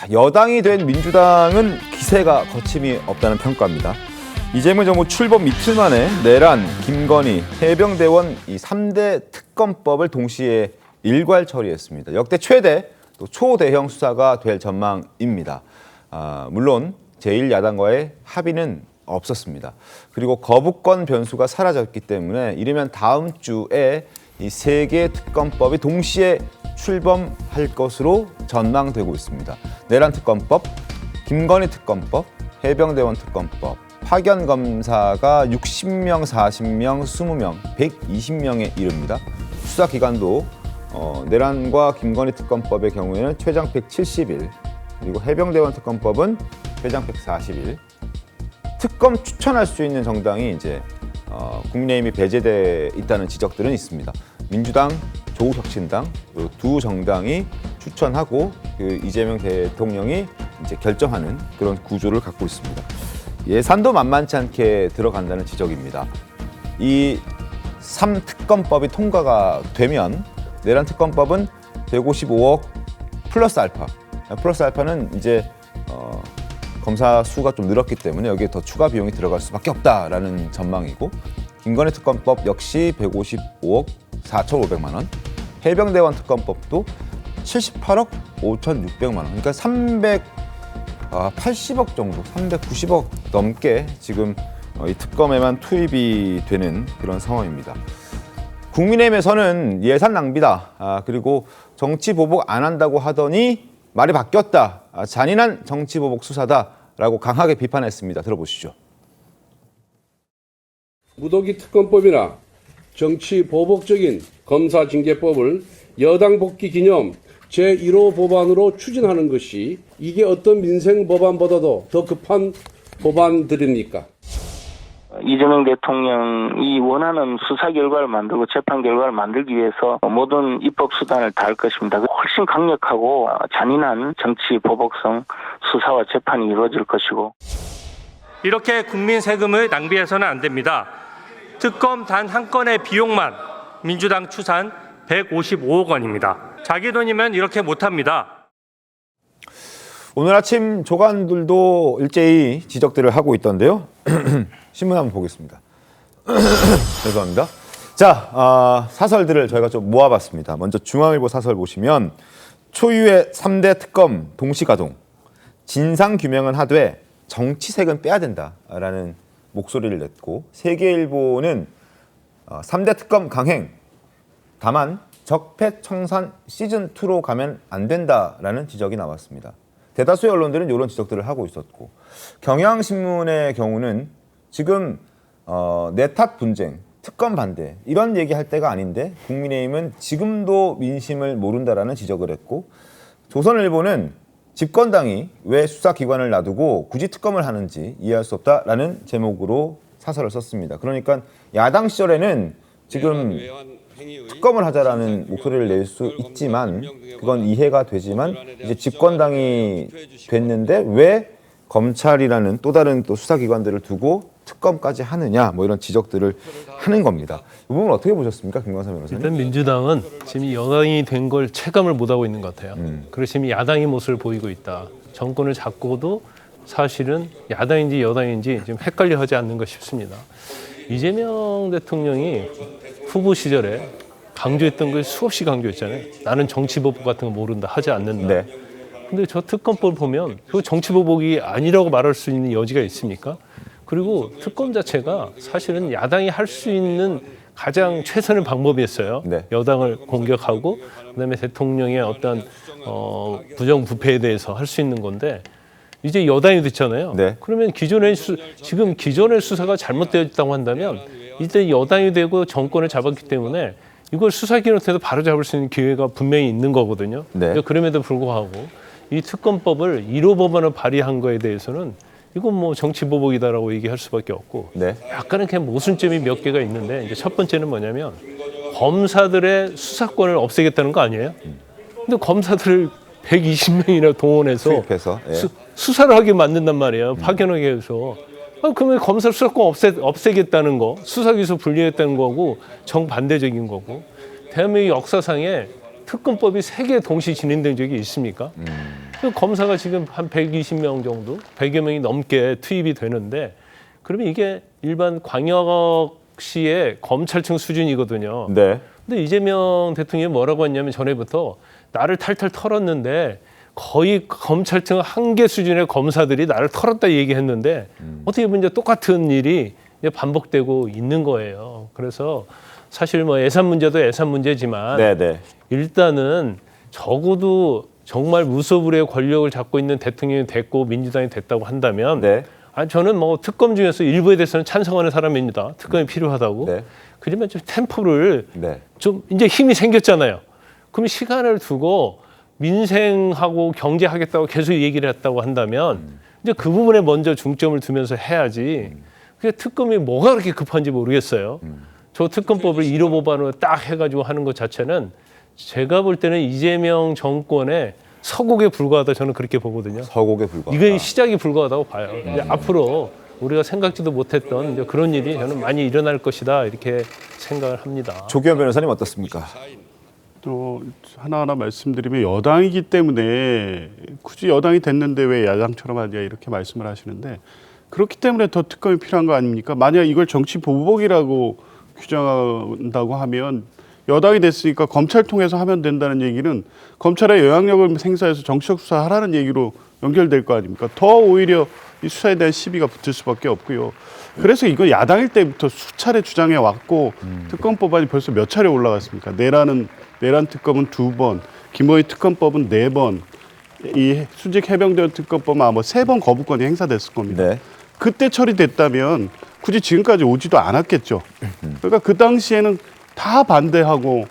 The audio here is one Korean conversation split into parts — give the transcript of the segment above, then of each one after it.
여당이 된 민주당은 기세가 거침이 없다는 평가입니다. 이재명 정부 출범 이틀 만에 내란, 김건희, 해병대원 이 3대 특검법을 동시에 일괄 처리했습니다. 역대 최대 또 초대형 수사가 될 전망입니다. 물론 제1야당과의 합의는 없었습니다. 그리고 거부권 변수가 사라졌기 때문에 이르면 다음 주에 이 3개 특검법이 동시에 출범할 것으로 전망되고 있습니다. 내란 특검법, 김건희 특검법, 해병대원 특검법, 파견 검사가 60명, 40명, 20명, 120명에 이릅니다. 수사 기간도 내란과 김건희 특검법의 경우에는 최장 170일, 그리고 해병대원 특검법은 최장 140일. 특검 추천할 수 있는 정당이 이제 국민의힘이 배제돼 있다는 지적들은 있습니다. 민주당, 조국혁신당 두 정당이 추천하고 그 이재명 대통령이 이제 결정하는 그런 구조를 갖고 있습니다. 예산도 만만치 않게 들어간다는 지적입니다. 이 3특검법이 통과가 되면 내란 특검법은 155억 플러스 알파. 플러스 알파는 이제 검사 수가 좀 늘었기 때문에 여기에 더 추가 비용이 들어갈 수밖에 없다라는 전망이고, 김건희 특검법 역시 155억 4,500만 원, 해병대원 특검법도 78억 5,600만 원, 그러니까 380억 정도, 390억 넘게 지금 이 특검에만 투입이 되는 그런 상황입니다. 국민의힘에서는 예산 낭비다, 그리고 정치 보복 안 한다고 하더니 말이 바뀌었다, 잔인한 정치 보복 수사다라고 강하게 비판했습니다. 들어보시죠. 무더기 특검법이나 정치 보복적인 검사징계법을 여당 복귀 기념 제1호 법안으로 추진하는 것이 이게 어떤 민생 법안보다도 더 급한 법안들입니까? 이재명 대통령이 원하는 수사 결과를 만들고 재판 결과를 만들기 위해서 모든 입법 수단을 다할 것입니다. 훨씬 강력하고 잔인한 정치 보복성 수사와 재판이 이루어질 것이고, 이렇게 국민 세금을 낭비해서는 안 됩니다. 특검 단 한 건의 비용만 민주당 추산 155억 원입니다. 자기 돈이면 이렇게 못합니다. 오늘 아침 조간들도 일제히 지적들을 하고 있던데요. 신문 한번 보겠습니다. 죄송합니다. 자, 사설들을 저희가 좀 모아봤습니다. 먼저 중앙일보 사설 보시면 초유의 3대 특검 동시가동, 진상규명은 하되 정치색은 빼야 된다라는 목소리를 냈고, 세계일보는 3대 특검 강행, 다만 적폐청산 시즌2로 가면 안 된다라는 지적이 나왔습니다. 대다수의 언론들은 이런 지적들을 하고 있었고, 경향신문의 경우는 지금 내탓 분쟁, 특검 반대 이런 얘기할 때가 아닌데 국민의힘은 지금도 민심을 모른다라는 지적을 했고, 조선일보는 집권당이 왜 수사기관을 놔두고 굳이 특검을 하는지 이해할 수 없다라는 제목으로 사설을 썼습니다. 그러니까 야당 시절에는 지금 특검을 하자라는 목소리를 낼 수 있지만, 그건 이해가 되지만 이제 집권당이 됐는데 왜 검찰이라는 또 다른 또 수사기관들을 두고 특검까지 하느냐, 뭐 이런 지적들을 하는 겁니다. 이 부분 어떻게 보셨습니까, 김광삼 변호사님? 일단 민주당은 지금 여당이 된 걸 체감을 못하고 있는 것 같아요. 그래서 지금 야당의 모습을 보이고 있다. 정권을 잡고도 사실은 야당인지 여당인지 좀 헷갈려하지 않는가 싶습니다. 이재명 대통령이 후보 시절에 강조했던 걸 수없이 강조했잖아요. 나는 정치보복 같은 거 모른다, 하지 않는다. 네. 근데 저 특검법을 보면 그 정치보복이 아니라고 말할 수 있는 여지가 있습니까? 그리고 특검 자체가 사실은 야당이 할 수 있는 가장 최선의 방법이었어요. 네. 여당을 공격하고 그다음에 대통령의 어떤 부정부패에 대해서 할 수 있는 건데, 이제 여당이 됐잖아요. 네. 그러면 지금 기존의 수사가 잘못되어 있다고 한다면 이제 여당이 되고 정권을 잡았기 때문에 이걸 수사기관에서 바로 잡을 수 있는 기회가 분명히 있는 거거든요. 네. 그럼에도 불구하고 이 특검법을 1호 법안을 발의한 거에 대해서는 이건 뭐 정치보복이다라고 얘기할 수밖에 없고, 네. 약간은 그냥 모순점이 몇 개가 있는데, 이제 첫 번째는 뭐냐면 검사들의 수사권을 없애겠다는 거 아니에요? 근데 검사들을 120명이나 동원해서 투입해서, 예. 수사를 하게 만든단 말이에요. 파견하게 해서. 그러면 검사 수사권 없애겠다는 거, 수사기소 분리했다는 거고 정반대적인 거고, 대한민국 역사상에 특검법이 3개 동시 진행된 적이 있습니까? 그 검사가 지금 한 120명 정도, 100여 명이 넘게 투입이 되는데 그러면 이게 일반 광역시의 검찰청 수준이거든요. 네. 근데 이재명 대통령이 뭐라고 했냐면 전에부터 나를 탈탈 털었는데 거의 검찰청 한계 수준의 검사들이 나를 털었다 얘기했는데 어떻게 보면 이제 똑같은 일이 이제 반복되고 있는 거예요. 그래서 사실 뭐 예산 문제도 예산 문제지만 네. 일단은 적어도 정말 무소불위의 권력을 잡고 있는 대통령이 됐고 민주당이 됐다고 한다면 네. 저는 뭐 특검 중에서 일부에 대해서는 찬성하는 사람입니다. 특검이 필요하다고. 네. 그러면 좀 템포를 네. 좀 이제 힘이 생겼잖아요. 그럼 시간을 두고 민생하고 경제하겠다고 계속 얘기를 했다고 한다면 이제 그 부분에 먼저 중점을 두면서 해야지. 그게 특검이 뭐가 그렇게 급한지 모르겠어요. 저 특검법을 1호 법안으로 딱 해가지고 하는 것 자체는 제가 볼 때는 이재명 정권의 서곡에 불과하다 저는 그렇게 보거든요. 서곡에 불과하다. 이게 시작이 불과하다고 봐요. 이제 앞으로 우리가 생각지도 못했던 이제 그런 일이 저는 많이 일어날 것이다 이렇게 생각을 합니다. 조기현 변호사님 어떻습니까? 또 하나하나 말씀드리면 여당이기 때문에 굳이 여당이 됐는데 왜 야당처럼 하냐 이렇게 말씀을 하시는데 그렇기 때문에 더 특검이 필요한 거 아닙니까? 만약 이걸 정치 보복이라고 규정한다고 하면 여당이 됐으니까 검찰 통해서 하면 된다는 얘기는 검찰의 영향력을 행사해서 정치적 수사하라는 얘기로 연결될 거 아닙니까? 더 오히려 이 수사에 대한 시비가 붙을 수밖에 없고요. 그래서 이거 야당일 때부터 수차례 주장해 왔고 특검 법안이 벌써 몇 차례 올라갔습니까? 내란 특검은 2번, 김건희 특검법은 4번, 이 수직 해병대 특검법은 아마 3번 거부권이 행사됐을 겁니다. 네. 그때 처리됐다면 굳이 지금까지 오지도 않았겠죠. 그러니까 그 당시에는 다 반대하고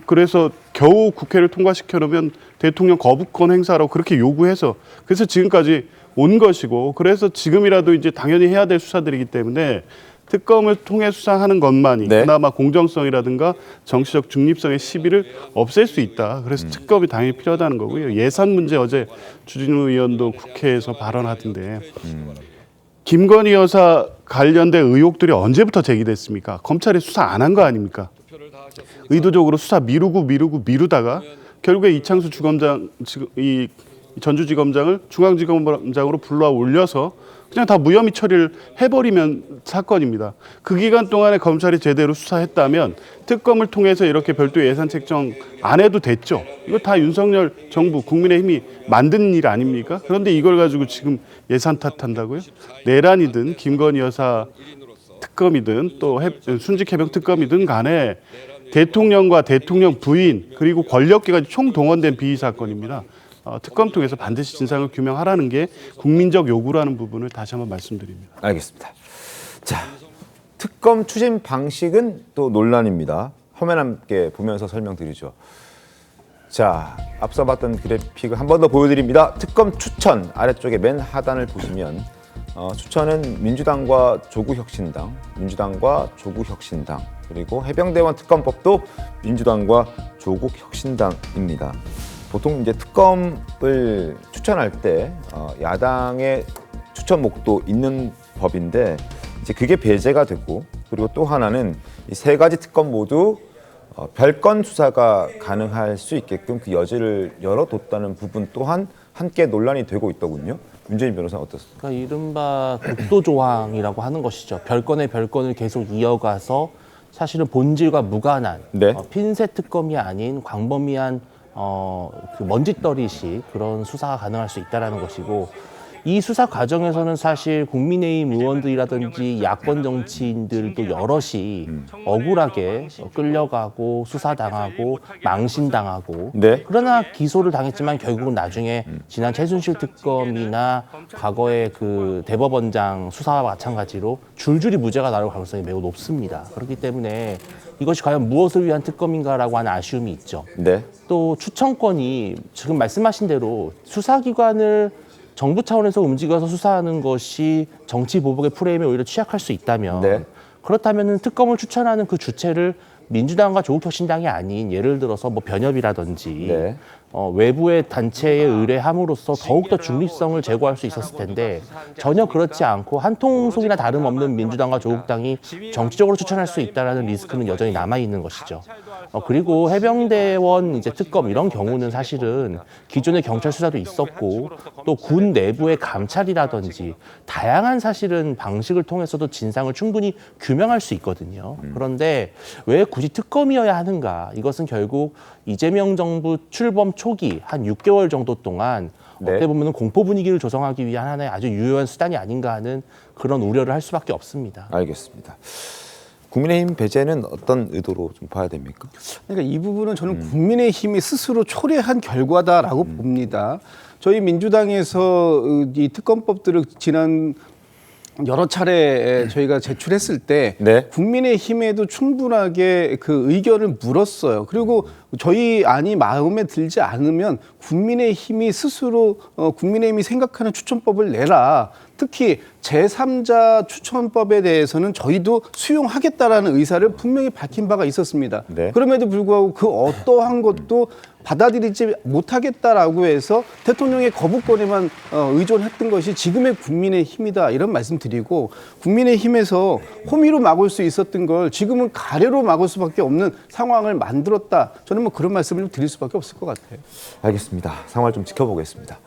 그래서 겨우 국회를 통과시켜 놓으면 대통령 거부권 행사라고 그렇게 요구해서 그래서 지금까지 온 것이고 그래서 지금이라도 이제 당연히 해야 될 수사들이기 때문에 특검을 통해 수사하는 것만이 네. 그나마 공정성이라든가 정치적 중립성의 시비를 없앨 수 있다. 그래서 특검이 당연히 필요하다는 거고요. 예산 문제 어제 주진우 의원도 국회에서 발언하던데 김건희 여사 관련된 의혹들이 언제부터 제기됐습니까? 검찰이 수사 안 한 거 아닙니까? 의도적으로 수사 미루다가 결국에 이창수 주검장, 이 전주지검장을 중앙지검장으로 불러 올려서 그냥 다 무혐의 처리를 해버리면 사건입니다. 그 기간 동안에 검찰이 제대로 수사했다면 특검을 통해서 이렇게 별도 예산 책정 안 해도 됐죠. 이거 다 윤석열 정부, 국민의힘이 만든 일 아닙니까? 그런데 이걸 가지고 지금 예산 탓한다고요? 내란이든 김건희 여사 특검이든 또 순직 해병 특검이든 간에 대통령과 대통령 부인 그리고 권력기관이 총동원된 비위 사건입니다. 특검 통해서 반드시 진상을 규명하라는 게 국민적 요구라는 부분을 다시 한번 말씀드립니다. 알겠습니다. 자, 특검 추진 방식은 또 논란입니다. 화면 함께 보면서 설명드리죠. 자, 앞서 봤던 그래픽을 한 번 더 보여드립니다. 특검 추천 아래쪽에 맨 하단을 보시면 추천은 민주당과 조국혁신당, 그리고 해병대원 특검법도 민주당과 조국혁신당입니다. 보통 이제 특검을 추천할 때 야당의 추천목도 있는 법인데 이제 그게 배제가 되고 그리고 또 하나는 이 세 가지 특검 모두 별건 수사가 가능할 수 있게끔 그 여지를 열어뒀다는 부분 또한 함께 논란이 되고 있더군요. 윤재인 변호사는 어떻습니까? 그러니까 이른바 국도조항이라고 하는 것이죠. 별건의 별건을 계속 이어가서 사실은 본질과 무관한 네. 핀셋 특검이 아닌 광범위한 그 먼지떨이식 그런 수사가 가능할 수 있다는 것이고 이 수사 과정에서는 사실 국민의힘 의원들이라든지 야권 정치인들도 여럿이 억울하게 끌려가고 수사당하고 망신당하고 네. 그러나 기소를 당했지만 결국은 나중에 지난 최순실 특검이나 과거의 그 대법원장 수사와 마찬가지로 줄줄이 무죄가 나올 가능성이 매우 높습니다. 그렇기 때문에 이것이 과연 무엇을 위한 특검인가라고 하는 아쉬움이 있죠. 네. 또 추천권이 지금 말씀하신 대로 수사기관을 정부 차원에서 움직여서 수사하는 것이 정치 보복의 프레임에 오히려 취약할 수 있다면 네. 그렇다면 특검을 추천하는 그 주체를 민주당과 조국혁신당이 아닌 예를 들어서 뭐 변협이라든지 네. 외부의 단체에 의뢰함으로써 더욱더 중립성을 제고할 수 있었을 텐데 전혀 그렇지 않고 한 통속이나 다름없는 민주당과 조국당이 정치적으로 추천할 수 있다는 리스크는 여전히 남아있는 것이죠. 그리고 해병대원 이제 특검 이런 경우는 사실은 기존의 경찰 수사도 있었고 또 군 내부의 감찰이라든지 다양한 사실은 방식을 통해서도 진상을 충분히 규명할 수 있거든요. 그런데 왜 굳이 특검이어야 하는가? 이것은 결국 이재명 정부 출범 초기 한 6개월 정도 동안 네. 어떻게 보면 공포 분위기를 조성하기 위한 하나의 아주 유효한 수단이 아닌가 하는 그런 우려를 할 수밖에 없습니다. 알겠습니다. 국민의힘 배제는 어떤 의도로 좀 봐야 됩니까? 그러니까 이 부분은 저는 국민의힘이 스스로 초래한 결과다라고 봅니다. 저희 민주당에서 이 특검법들을 지난 여러 차례 저희가 제출했을 때 네. 국민의힘에도 충분하게 그 의견을 물었어요. 그리고 저희 안이 마음에 들지 않으면 국민의힘이 스스로 국민의힘이 생각하는 추천법을 내라. 특히 제3자 추천법에 대해서는 저희도 수용하겠다라는 의사를 분명히 밝힌 바가 있었습니다. 네. 그럼에도 불구하고 그 어떠한 것도 받아들이지 못하겠다라고 해서 대통령의 거부권에만 의존했던 것이 지금의 국민의힘이다 이런 말씀드리고 국민의힘에서 호미로 막을 수 있었던 걸 지금은 가래로 막을 수밖에 없는 상황을 만들었다. 저는 뭐 그런 말씀을 좀 드릴 수밖에 없을 것 같아요. 알겠습니다. 상황을 좀 지켜보겠습니다.